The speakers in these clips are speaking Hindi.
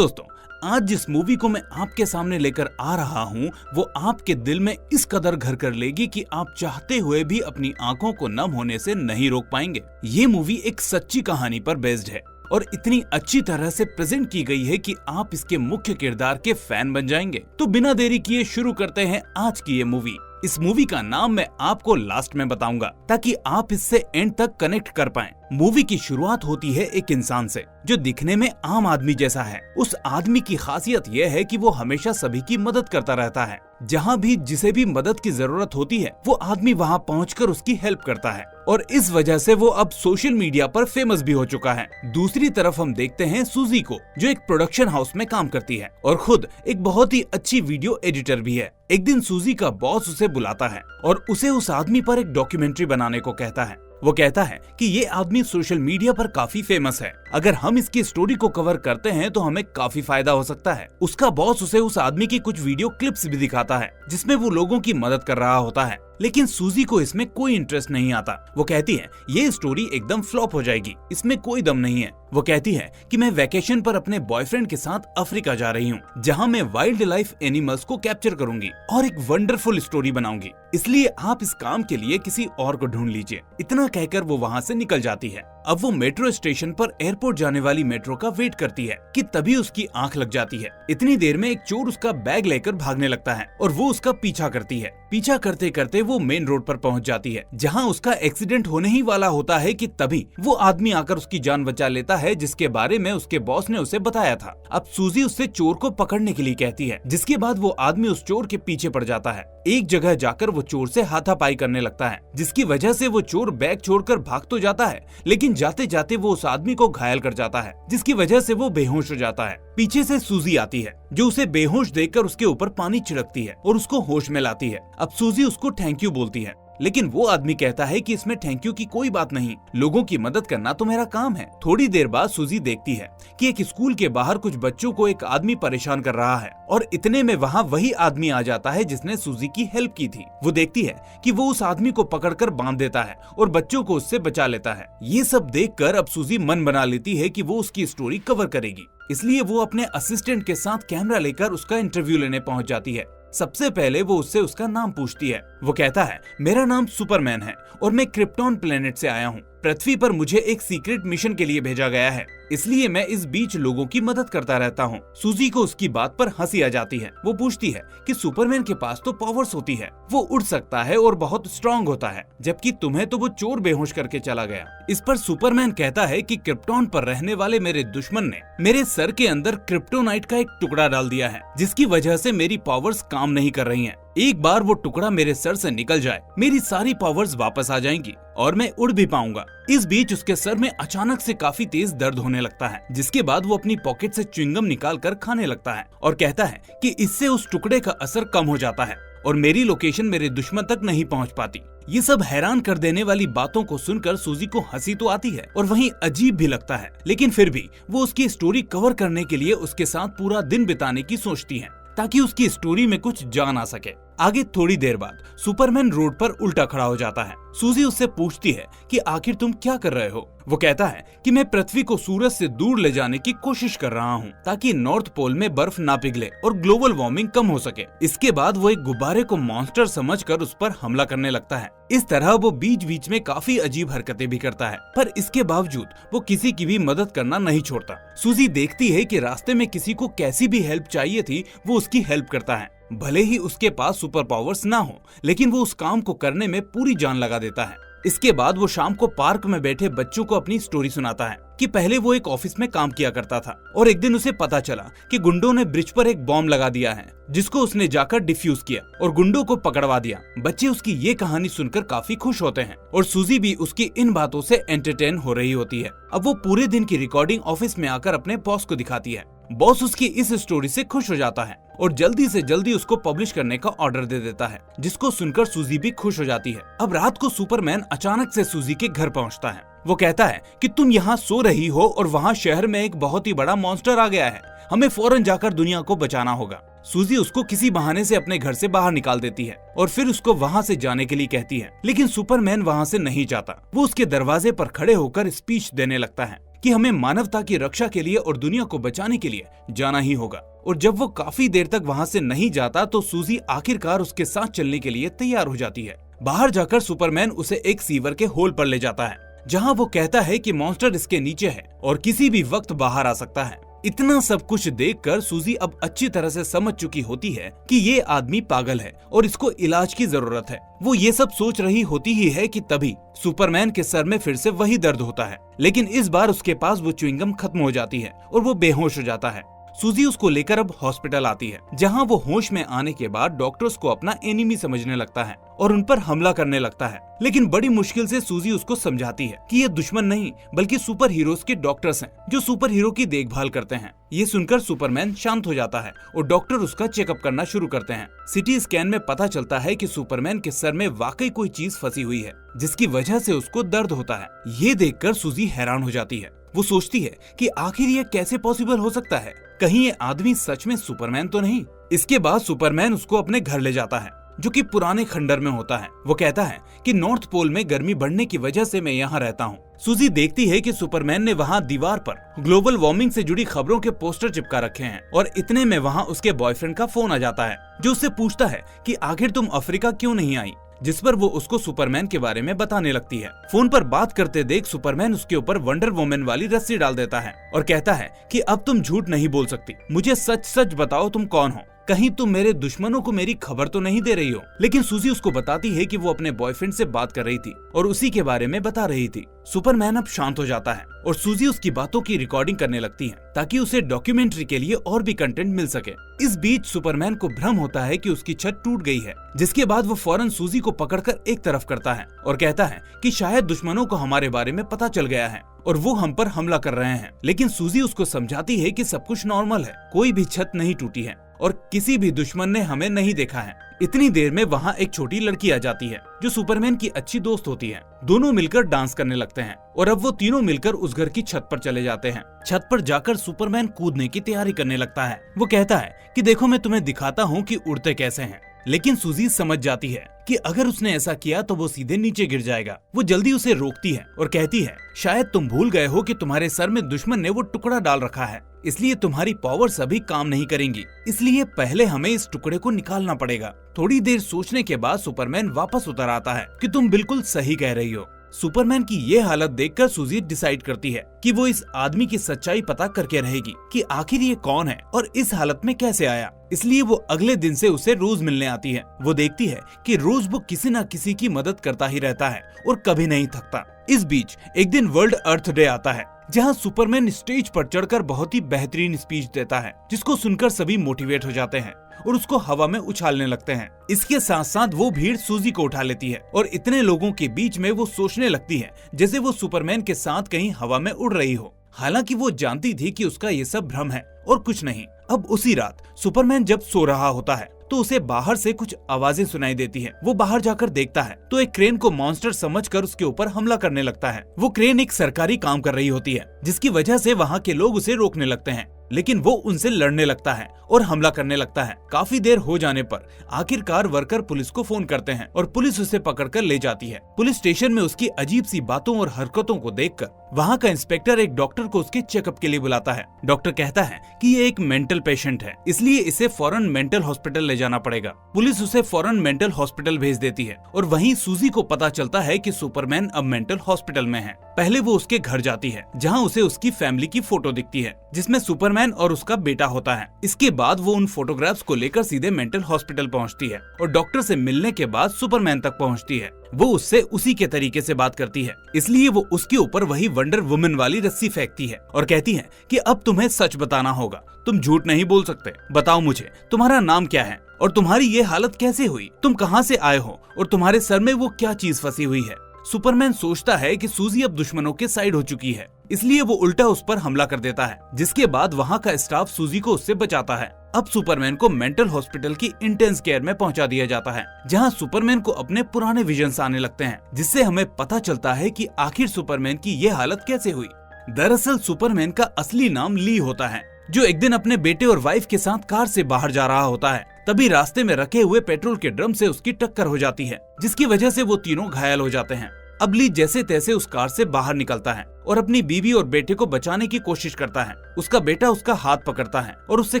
दोस्तों, आज जिस मूवी को मैं आपके सामने लेकर आ रहा हूँ वो आपके दिल में इस कदर घर कर लेगी कि आप चाहते हुए भी अपनी आंखों को नम होने से नहीं रोक पाएंगे। ये मूवी एक सच्ची कहानी पर बेस्ड है और इतनी अच्छी तरह से प्रेजेंट की गई है कि आप इसके मुख्य किरदार के फैन बन जाएंगे। तो बिना देरी किए शुरू करते हैं आज की ये मूवी। इस मूवी का नाम मैं आपको लास्ट में बताऊंगा ताकि आप इससे एंड तक कनेक्ट कर पाएं। मूवी की शुरुआत होती है एक इंसान से जो दिखने में आम आदमी जैसा है। उस आदमी की खासियत यह है कि वो हमेशा सभी की मदद करता रहता है। जहाँ भी जिसे भी मदद की जरूरत होती है वो आदमी वहाँ पहुंचकर उसकी हेल्प करता है और इस वजह से वो अब सोशल मीडिया पर फेमस भी हो चुका है। दूसरी तरफ हम देखते हैं सूजी को, जो एक प्रोडक्शन हाउस में काम करती है और खुद एक बहुत ही अच्छी वीडियो एडिटर भी है। एक दिन सूजी का बॉस उसे बुलाता है और उसे उस आदमी पर एक डॉक्यूमेंट्री बनाने को कहता है। वो कहता है कि ये आदमी सोशल मीडिया पर काफी फेमस है, अगर हम इसकी स्टोरी को कवर करते हैं तो हमें काफी फायदा हो सकता है। उसका बॉस उसे उस आदमी की कुछ वीडियो क्लिप्स भी दिखाता है जिसमें वो लोगों की मदद कर रहा होता है, लेकिन सूजी को इसमें कोई इंटरेस्ट नहीं आता। वो कहती है ये स्टोरी एकदम फ्लॉप हो जाएगी, इसमें कोई दम नहीं है। वो कहती है कि मैं वैकेशन पर अपने बॉयफ्रेंड के साथ अफ्रीका जा रही हूँ जहाँ मैं वाइल्ड लाइफ एनिमल्स को कैप्चर करूंगी और एक वंडरफुल स्टोरी बनाऊंगी, इसलिए आप इस काम के लिए किसी और को ढूंढ लीजिए। इतना कहकर वो वहाँ से निकल जाती है। अब वो मेट्रो स्टेशन पर एयरपोर्ट जाने वाली मेट्रो का वेट करती है कि तभी उसकी आंख लग जाती है। इतनी देर में एक चोर उसका बैग लेकर भागने लगता है और वो उसका पीछा करती है। पीछा करते करते वो मेन रोड पर पहुंच जाती है जहां उसका एक्सीडेंट होने ही वाला होता है कि तभी वो आदमी आकर उसकी जान बचा लेता है जिसके बारे में उसके बॉस ने उसे बताया था। अब सूजी उससे चोर को पकड़ने के लिए कहती है, जिसके बाद वो आदमी उस चोर के पीछे पड़ जाता है। एक जगह जाकर वो चोर से हाथापाई करने लगता है जिसकी वजह से वो चोर बैग छोड़कर भाग तो जाता है, लेकिन जाते जाते वो उस आदमी को घायल कर जाता है जिसकी वजह से वो बेहोश हो जाता है। पीछे से सूजी आती है जो उसे बेहोश देखकर उसके ऊपर पानी छिड़कती है और उसको होश में लाती है। अब सूजी उसको थैंक यू बोलती है, लेकिन वो आदमी कहता है कि इसमें थैंक यू की कोई बात नहीं, लोगों की मदद करना तो मेरा काम है। थोड़ी देर बाद सूजी देखती है कि एक स्कूल के बाहर कुछ बच्चों को एक आदमी परेशान कर रहा है और इतने में वहाँ वही आदमी आ जाता है जिसने सूजी की हेल्प की थी। वो देखती है कि वो उस आदमी को पकड़कर बांध देता है और बच्चों को उससे बचा लेता है। ये सब देखकर अब सूजी मन बना लेती है कि वो उसकी स्टोरी कवर करेगी, इसलिए वो अपने असिस्टेंट के साथ कैमरा लेकर उसका इंटरव्यू लेने पहुंच जाती है। सबसे पहले वो उससे उसका नाम पूछती है। वो कहता है मेरा नाम सुपरमैन है और मैं क्रिप्टॉन प्लेनेट से आया हूँ। पृथ्वी पर मुझे एक सीक्रेट मिशन के लिए भेजा गया है, इसलिए मैं इस बीच लोगों की मदद करता रहता हूँ। सूजी को उसकी बात पर हंसी आ जाती है। वो पूछती है कि सुपरमैन के पास तो पावर्स होती है, वो उड़ सकता है और बहुत स्ट्रांग होता है, जबकि तुम्हें तो वो चोर बेहोश करके चला गया। इस पर सुपरमैन कहता है कि क्रिप्टॉन पर रहने वाले मेरे दुश्मन ने मेरे सर के अंदर क्रिप्टोनाइट का एक टुकड़ा डाल दिया है, जिसकी वजह से मेरी पावर्स काम नहीं कर रही हैं। एक बार वो टुकड़ा मेरे सर से निकल जाए मेरी सारी पावर्स वापस आ जाएंगी और मैं उड़ भी पाऊंगा। इस बीच उसके सर में अचानक से काफी तेज दर्द होने लगता है, जिसके बाद वो अपनी पॉकेट से च्युइंगम निकाल कर खाने लगता है और कहता है कि इससे उस टुकड़े का असर कम हो जाता है और मेरी लोकेशन मेरे दुश्मन तक नहीं पहुंच पाती। ये सब हैरान कर देने वाली बातों को सुनकर सूजी को हंसी तो आती है और वहीं अजीब भी लगता है, लेकिन फिर भी वो उसकी स्टोरी कवर करने के लिए उसके साथ पूरा दिन बिताने की सोचती है ताकि उसकी स्टोरी में कुछ जान आ सके। आगे थोड़ी देर बाद सुपरमैन रोड पर उल्टा खड़ा हो जाता है। सूजी उससे पूछती है कि आखिर तुम क्या कर रहे हो। वो कहता है कि मैं पृथ्वी को सूरज से दूर ले जाने की कोशिश कर रहा हूँ ताकि नॉर्थ पोल में बर्फ ना पिघले और ग्लोबल वार्मिंग कम हो सके। इसके बाद वो एक गुब्बारे को मॉन्स्टर समझकर उस पर हमला करने लगता है। इस तरह वो बीच बीच में काफी अजीब हरकतें भी करता है, पर इसके बावजूद वो किसी की भी मदद करना नहीं छोड़ता। सूजी देखती है कि रास्ते में किसी को कैसी भी हेल्प चाहिए थी वो उसकी हेल्प करता है, भले ही उसके पास सुपर पावर्स ना हो, लेकिन वो उस काम को करने में पूरी जान लगा देता है। इसके बाद वो शाम को पार्क में बैठे बच्चों को अपनी स्टोरी सुनाता है कि पहले वो एक ऑफिस में काम किया करता था और एक दिन उसे पता चला कि गुंडों ने ब्रिज पर एक बॉम्ब लगा दिया है, जिसको उसने जाकर डिफ्यूज किया और गुंडों को पकड़वा दिया। बच्चे उसकी ये कहानी सुनकर काफी खुश होते हैं और सूजी भी उसकी इन बातों से एंटरटेन हो रही होती है। अब वो पूरे दिन की रिकॉर्डिंग ऑफिस में आकर अपने बॉस को दिखाती है। बॉस उसकी इस स्टोरी से खुश हो जाता है और जल्दी से जल्दी उसको पब्लिश करने का ऑर्डर दे देता है, जिसको सुनकर सूजी भी खुश हो जाती है। अब रात को सुपरमैन अचानक से सूजी के घर पहुंचता है। वो कहता है कि तुम यहाँ सो रही हो और वहाँ शहर में एक बहुत ही बड़ा मॉन्स्टर आ गया है, हमें फौरन जाकर दुनिया को बचाना होगा। सूजी उसको किसी बहाने से अपने घर से बाहर निकाल देती है और फिर उसको वहाँ से जाने के लिए कहती है, लेकिन सुपरमैन वहाँ से नहीं जाता। वो उसके दरवाजे पर खड़े होकर स्पीच देने लगता है कि हमें मानवता की रक्षा के लिए और दुनिया को बचाने के लिए जाना ही होगा। और जब वो काफी देर तक वहाँ से नहीं जाता तो सूजी आखिरकार उसके साथ चलने के लिए तैयार हो जाती है। बाहर जाकर सुपरमैन उसे एक सीवर के होल पर ले जाता है, जहाँ वो कहता है कि मॉन्स्टर इसके नीचे है और किसी भी वक्त बाहर आ सकता है। इतना सब कुछ देखकर सूजी अब अच्छी तरह से समझ चुकी होती है कि ये आदमी पागल है और इसको इलाज की जरूरत है। वो ये सब सोच रही होती ही है कि तभी सुपरमैन के सर में फिर से वही दर्द होता है, लेकिन इस बार उसके पास वो च्युइंगम खत्म हो जाती है और वो बेहोश हो जाता है। सूजी उसको लेकर अब हॉस्पिटल आती है, जहां वो होश में आने के बाद डॉक्टर्स को अपना एनिमी समझने लगता है और उन पर हमला करने लगता है। लेकिन बड़ी मुश्किल से सूजी उसको समझाती है कि ये दुश्मन नहीं बल्कि सुपर हीरोज के डॉक्टर्स हैं जो सुपर हीरो की देखभाल करते हैं। ये सुनकर सुपरमैन शांत हो जाता है और डॉक्टर उसका चेकअप करना शुरू करते हैं। सिटी स्कैन में पता चलता है कि सुपरमैन के सर में वाकई कोई चीज फंसी हुई है, जिसकी वजह से उसको दर्द होता है। ये देखकर सूजी हैरान हो जाती है। वो सोचती है कि आखिर ये कैसे पॉसिबल हो सकता है, कहीं ये आदमी सच में सुपरमैन तो नहीं। इसके बाद सुपरमैन उसको अपने घर ले जाता है, जो कि पुराने खंडर में होता है। वो कहता है कि नॉर्थ पोल में गर्मी बढ़ने की वजह से मैं यहाँ रहता हूँ। सूजी देखती है कि सुपरमैन ने वहाँ दीवार पर ग्लोबल वार्मिंग से जुड़ी खबरों के पोस्टर चिपका रखे हैं और इतने में वहाँ उसके बॉयफ्रेंड का फोन आ जाता है, जो उससे पूछता है कि आखिर तुम अफ्रीका क्यों नहीं आई, जिस पर वो उसको सुपरमैन के बारे में बताने लगती है। फोन पर बात करते देख सुपरमैन उसके ऊपर वंडर वुमन वाली रस्सी डाल देता है और कहता है कि अब तुम झूठ नहीं बोल सकती, मुझे सच सच बताओ तुम कौन हो, कहीं तुम मेरे दुश्मनों को मेरी खबर तो नहीं दे रही हो। लेकिन सूजी उसको बताती है कि वो अपने बॉयफ्रेंड से बात कर रही थी और उसी के बारे में बता रही थी। सुपरमैन अब शांत हो जाता है और सूजी उसकी बातों की रिकॉर्डिंग करने लगती है ताकि उसे डॉक्यूमेंट्री के लिए और भी कंटेंट मिल सके। इस बीच सुपरमैन को भ्रम होता है कि उसकी छत टूट गई है, जिसके बाद वो फौरन सूजी को पकड़कर एक तरफ करता है और कहता है कि शायद दुश्मनों को हमारे बारे में पता चल गया है और वो हम पर हमला कर रहे हैं। लेकिन सूजी उसको समझाती है कि सब कुछ नॉर्मल है, कोई भी छत नहीं टूटी है और किसी भी दुश्मन ने हमें नहीं देखा है। इतनी देर में वहाँ एक छोटी लड़की आ जाती है जो सुपरमैन की अच्छी दोस्त होती है। दोनों मिलकर डांस करने लगते हैं और अब वो तीनों मिलकर उस घर की छत पर चले जाते हैं। छत पर जाकर सुपरमैन कूदने की तैयारी करने लगता है। वो कहता है कि देखो मैं तुम्हें दिखाता हूँ कि उड़ते कैसे हैं। लेकिन सूजी समझ जाती है कि अगर उसने ऐसा किया तो वो सीधे नीचे गिर जाएगा। वो जल्दी उसे रोकती है और कहती है शायद तुम भूल गए हो कि तुम्हारे सर में दुश्मन ने वो टुकड़ा डाल रखा है, इसलिए तुम्हारी पावर्स अभी काम नहीं करेंगी, इसलिए पहले हमें इस टुकड़े को निकालना पड़ेगा। थोड़ी देर सोचने के बाद सुपरमैन वापस उतर आता है कि तुम बिल्कुल सही कह रही हो। सुपरमैन की ये हालत देखकर सूजी डिसाइड करती है कि वो इस आदमी की सच्चाई पता करके रहेगी कि आखिर ये कौन है और इस हालत में कैसे आया। इसलिए वो अगले दिन से उसे रोज मिलने आती है। वो देखती है कि रोज वो किसी न किसी की मदद करता ही रहता है और कभी नहीं थकता। इस बीच एक दिन वर्ल्ड अर्थ डे आता है, जहाँ सुपरमैन स्टेज पर चढ़कर बहुत ही बेहतरीन स्पीच देता है, जिसको सुनकर सभी मोटिवेट हो जाते हैं और उसको हवा में उछालने लगते हैं। इसके साथ साथ वो भीड़ सूजी को उठा लेती है और इतने लोगों के बीच में वो सोचने लगती है जैसे वो सुपरमैन के साथ कहीं हवा में उड़ रही हो। हालांकि वो जानती थी कि उसका ये सब भ्रम है और कुछ नहीं। अब उसी रात सुपरमैन जब सो रहा होता है तो उसे बाहर से कुछ आवाजें सुनाई देती है। वो बाहर जाकर देखता है तो एक क्रेन को मॉन्स्टर समझकर उसके ऊपर हमला करने लगता है। वो क्रेन एक सरकारी काम कर रही होती है, जिसकी वजह से वहाँ के लोग उसे रोकने लगते हैं, लेकिन वो उनसे लड़ने लगता है और हमला करने लगता है। काफी देर हो जाने पर आखिरकार वर्कर पुलिस को फोन करते हैं और पुलिस उसे पकड़कर ले जाती है। पुलिस स्टेशन में उसकी अजीब सी बातों और हरकतों को देखकर वहाँ का इंस्पेक्टर एक डॉक्टर को उसके चेकअप के लिए बुलाता है। डॉक्टर कहता है कि ये एक मेंटल पेशेंट है, इसलिए इसे फौरन मेंटल हॉस्पिटल ले जाना पड़ेगा। पुलिस उसे फौरन मेंटल हॉस्पिटल भेज देती है और वहीं सूजी को पता चलता है कि सुपरमैन अब मेंटल हॉस्पिटल में है। पहले वो उसके घर जाती है, जहाँ उसे उसकी फैमिली की फोटो दिखती है, जिसमें सुपरमैन और उसका बेटा होता है। इसके बाद वो उन फोटोग्राफ्स को लेकर सीधे मेंटल हॉस्पिटल पहुंचती है और डॉक्टर से मिलने के बाद सुपरमैन तक पहुंचती है। वो उससे उसी के तरीके से बात करती है, इसलिए वो उसके ऊपर वही वंडर वुमन वाली रस्सी फेंकती है और कहती है कि अब तुम्हें सच बताना होगा, तुम झूठ नहीं बोल सकते। बताओ मुझे तुम्हारा नाम क्या है और तुम्हारी ये हालत कैसे हुई, तुम कहाँ से आए हो और तुम्हारे सर में वो क्या चीज फंसी हुई है। सुपरमैन सोचता है कि सूजी अब दुश्मनों के साइड हो चुकी है, इसलिए वो उल्टा उस पर हमला कर देता है, जिसके बाद वहाँ का स्टाफ सूजी को उससे बचाता है। अब सुपरमैन को मेंटल हॉस्पिटल की इंटेंस केयर में पहुंचा दिया जाता है, जहां सुपरमैन को अपने पुराने विजन्स आने लगते हैं, जिससे हमें पता चलता है कि आखिर सुपरमैन की ये हालत कैसे हुई। दरअसल सुपरमैन का असली नाम ली होता है, जो एक दिन अपने बेटे और वाइफ के साथ कार से बाहर जा रहा होता है। तभी रास्ते में रखे हुए पेट्रोल के ड्रम से उसकी टक्कर हो जाती है, जिसकी वजह से वो तीनों घायल हो जाते हैं। अब ली जैसे तैसे उस कार से बाहर निकलता है और अपनी बीवी और बेटे को बचाने की कोशिश करता है। उसका बेटा उसका हाथ पकड़ता है और उससे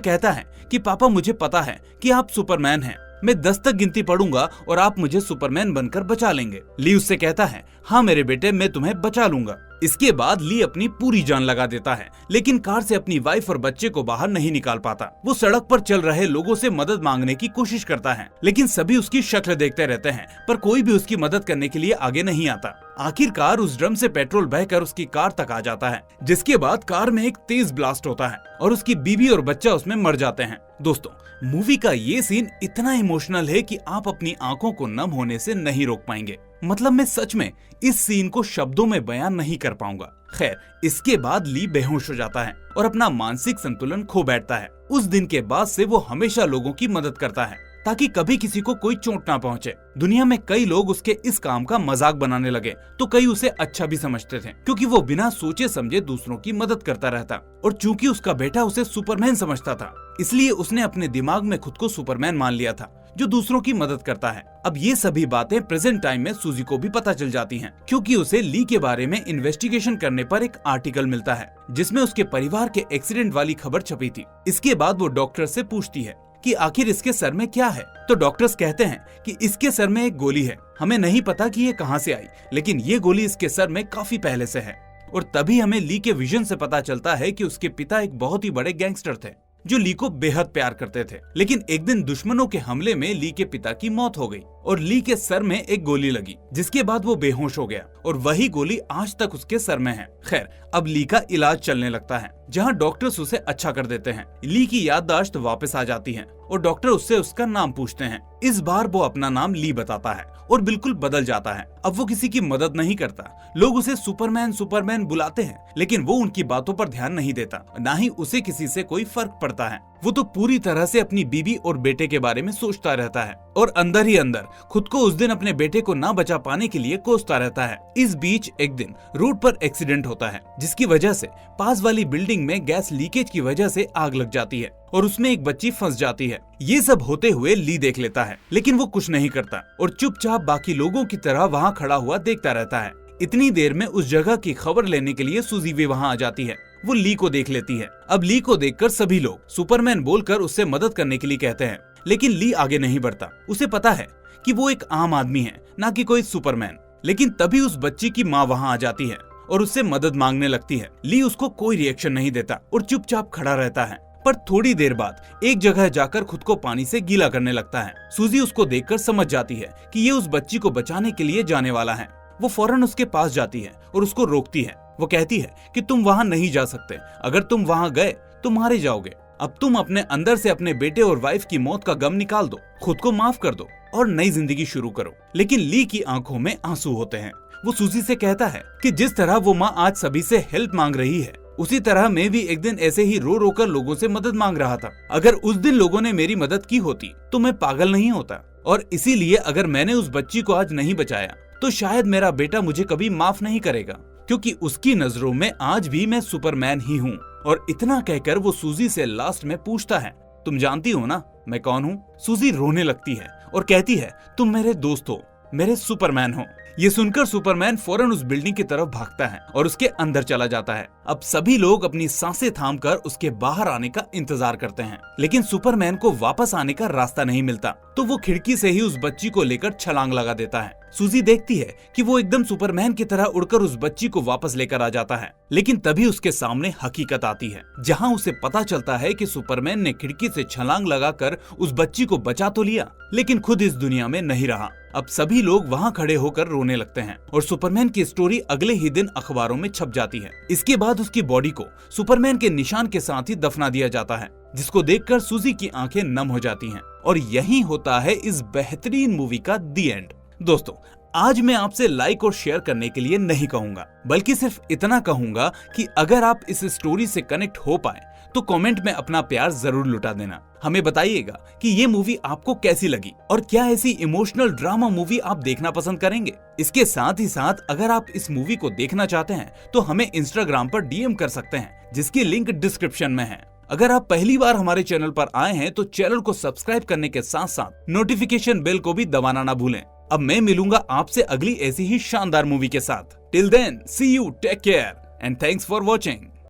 कहता है कि पापा, मुझे पता है कि आप सुपरमैन हैं। मैं 10 तक गिनती पढ़ूंगा और आप मुझे सुपरमैन बनकर बचा लेंगे। ली उससे कहता है, हाँ मेरे बेटे, मैं तुम्हें बचा लूंगा। इसके बाद ली अपनी पूरी जान लगा देता है, लेकिन कार से अपनी वाइफ और बच्चे को बाहर नहीं निकाल पाता। वो सड़क पर चल रहे लोगों से मदद मांगने की कोशिश करता है, लेकिन सभी उसकी शक्ल देखते रहते हैं, पर कोई भी उसकी मदद करने के लिए आगे नहीं आता। आखिरकार उस ड्रम से पेट्रोल बहकर उसकी कार तक आ जाता है, जिसके बाद कार में एक तेज ब्लास्ट होता है और उसकी बीवी और बच्चा उसमें मर जाते हैं। दोस्तों, मूवी का ये सीन इतना इमोशनल है कि आप अपनी आंखों को नम होने से नहीं रोक पाएंगे। मतलब मैं सच में इस सीन को शब्दों में बयान नहीं कर पाऊंगा। खैर, इसके बाद ली बेहोश हो जाता है और अपना मानसिक संतुलन खो बैठता है। उस दिन के बाद से वो हमेशा लोगों की मदद करता है ताकि कभी किसी को कोई चोट ना पहुंचे। दुनिया में कई लोग उसके इस काम का मजाक बनाने लगे तो कई उसे अच्छा भी समझते थे, क्योंकि वो बिना सोचे समझे दूसरों की मदद करता रहता। और चूंकि उसका बेटा उसे सुपरमैन समझता था, इसलिए उसने अपने दिमाग में खुद को सुपरमैन मान लिया था जो दूसरों की मदद करता है। अब ये सभी बातें प्रेजेंट टाइम में सूजी को भी पता चल जाती हैं, क्योंकि उसे ली के बारे में इन्वेस्टिगेशन करने पर एक आर्टिकल मिलता है जिसमें उसके परिवार के एक्सीडेंट वाली खबर छपी थी। इसके बाद वो डॉक्टर से पूछती है कि आखिर इसके सर में क्या है, तो डॉक्टर्स कहते हैं कि इसके सर में एक गोली है। हमें नहीं पता कि ये कहां से आई, लेकिन ये गोली इसके सर में काफी पहले से है। और तभी हमें ली के विजन से पता चलता है कि उसके पिता एक बहुत ही बड़े गैंगस्टर थे जो ली को बेहद प्यार करते थे। लेकिन एक दिन दुश्मनों के हमले में ली के पिता की मौत हो गई और ली के सर में एक गोली लगी, जिसके बाद वो बेहोश हो गया और वही गोली आज तक उसके सर में है। खैर, अब ली का इलाज चलने लगता है, जहां डॉक्टर्स उसे अच्छा कर देते हैं। ली की याददाश्त वापस आ जाती है और डॉक्टर उससे उसका नाम पूछते हैं। इस बार वो अपना नाम ली बताता है और बिल्कुल बदल जाता है। अब वो किसी की मदद नहीं करता। लोग उसे सुपरमैन सुपरमैन बुलाते हैं, लेकिन वो उनकी बातों पर ध्यान नहीं देता, ना ही उसे किसी से कोई फर्क पड़ता है। वो तो पूरी तरह से अपनी बीवी और बेटे के बारे में सोचता रहता है और अंदर ही अंदर खुद को उस दिन अपने बेटे को ना बचा पाने के लिए कोसता रहता है। इस बीच एक दिन रोड पर एक्सीडेंट होता है, जिसकी वजह से पास वाली बिल्डिंग में गैस लीकेज की वजह से आग लग जाती है और उसमें एक बच्ची फंस जाती है। ये सब होते हुए ली देख लेता है, लेकिन वो कुछ नहीं करता और चुपचाप बाकी लोगों की तरह वहाँ खड़ा हुआ देखता रहता है। इतनी देर में उस जगह की खबर लेने के लिए सूजी भी वहाँ आ जाती है। वो ली को देख लेती है। अब ली को देखकर सभी लोग सुपरमैन बोलकर उससे मदद करने के लिए कहते हैं, लेकिन ली आगे नहीं बढ़ता। उसे पता है कि वो एक आम आदमी है, ना कि कोई सुपरमैन। लेकिन तभी उस बच्ची की माँ वहाँ आ जाती है और उससे मदद मांगने लगती है। ली उसको कोई रिएक्शन नहीं देता और चुपचाप खड़ा रहता है। पर थोड़ी देर बाद एक जगह जाकर खुद को पानी से गीला करने लगता है। सूजी उसको देखकर समझ जाती है कि ये उस बच्ची को बचाने के लिए जाने वाला है। वो फौरन उसके पास जाती है और उसको रोकती है। वो कहती है कि तुम वहाँ नहीं जा सकते, अगर तुम वहाँ गए तो मारे जाओगे। अब तुम अपने अंदर से अपने बेटे और वाइफ की मौत का गम निकाल दो, खुद को माफ कर दो और नई जिंदगी शुरू करो। लेकिन ली की आंखों में आंसू होते हैं। वो सूजी से कहता है कि जिस तरह वो माँ आज सभी से हेल्प मांग रही है, उसी तरह मैं भी एक दिन ऐसे ही रो रो कर लोगों से मदद मांग रहा था। अगर उस दिन लोगों ने मेरी मदद की होती तो मैं पागल नहीं होता, और इसीलिए अगर मैंने उस बच्ची को आज नहीं बचाया तो शायद मेरा बेटा मुझे कभी माफ नहीं करेगा, क्योंकि उसकी नजरों में आज भी मैं सुपरमैन ही हूँ। और इतना कहकर वो सूजी से लास्ट में पूछता है, तुम जानती हो ना मैं कौन हूँ? सूजी रोने लगती है और कहती है, तुम मेरे दोस्त हो, मेरे सुपरमैन हो। ये सुनकर सुपरमैन फौरन उस बिल्डिंग की तरफ भागता है और उसके अंदर चला जाता है। अब सभी लोग अपनी सांसें थामकर उसके बाहर आने का इंतजार करते हैं, लेकिन सुपरमैन को वापस आने का रास्ता नहीं मिलता, तो वो खिड़की से ही उस बच्ची को लेकर छलांग लगा देता है। सूजी देखती है कि वो एकदम सुपरमैन की तरह उड़कर उस बच्ची को वापस लेकर आ जाता है, लेकिन तभी उसके सामने हकीकत आती है, जहां उसे पता चलता है कि सुपरमैन ने खिड़की से छलांग लगाकर उस बच्ची को बचा तो लिया, लेकिन खुद इस दुनिया में नहीं रहा। अब सभी लोग वहां खड़े होकर रोने लगते हैं और सुपरमैन की स्टोरी अगले ही दिन अखबारों में छप जाती है। इसके बाद उसकी बॉडी को सुपरमैन के निशान के साथ ही दफना दिया जाता है, जिसको देखकर सूजी की आंखें नम हो जाती हैं। और यही होता है इस बेहतरीन मूवी का दी एंड। दोस्तों, आज मैं आपसे लाइक और शेयर करने के लिए नहीं कहूंगा, बल्कि सिर्फ इतना कहूंगा कि अगर आप इस स्टोरी से कनेक्ट हो पाए तो कमेंट में अपना प्यार जरूर लुटा देना। हमें बताइएगा कि ये मूवी आपको कैसी लगी और क्या ऐसी इमोशनल ड्रामा मूवी आप देखना पसंद करेंगे। इसके साथ ही साथ अगर आप इस मूवी को देखना चाहते हैं तो हमें इंस्टाग्राम पर डीएम कर सकते हैं, जिसकी लिंक डिस्क्रिप्शन में है। अगर आप पहली बार हमारे चैनल पर आए हैं तो चैनल को सब्सक्राइब करने के साथ साथ नोटिफिकेशन बेल को भी दबाना ना भूलें, अब मैं मिलूंगा आपसे अगली ऐसी ही शानदार मूवी के साथ। Till then see you, take care and thanks for watching.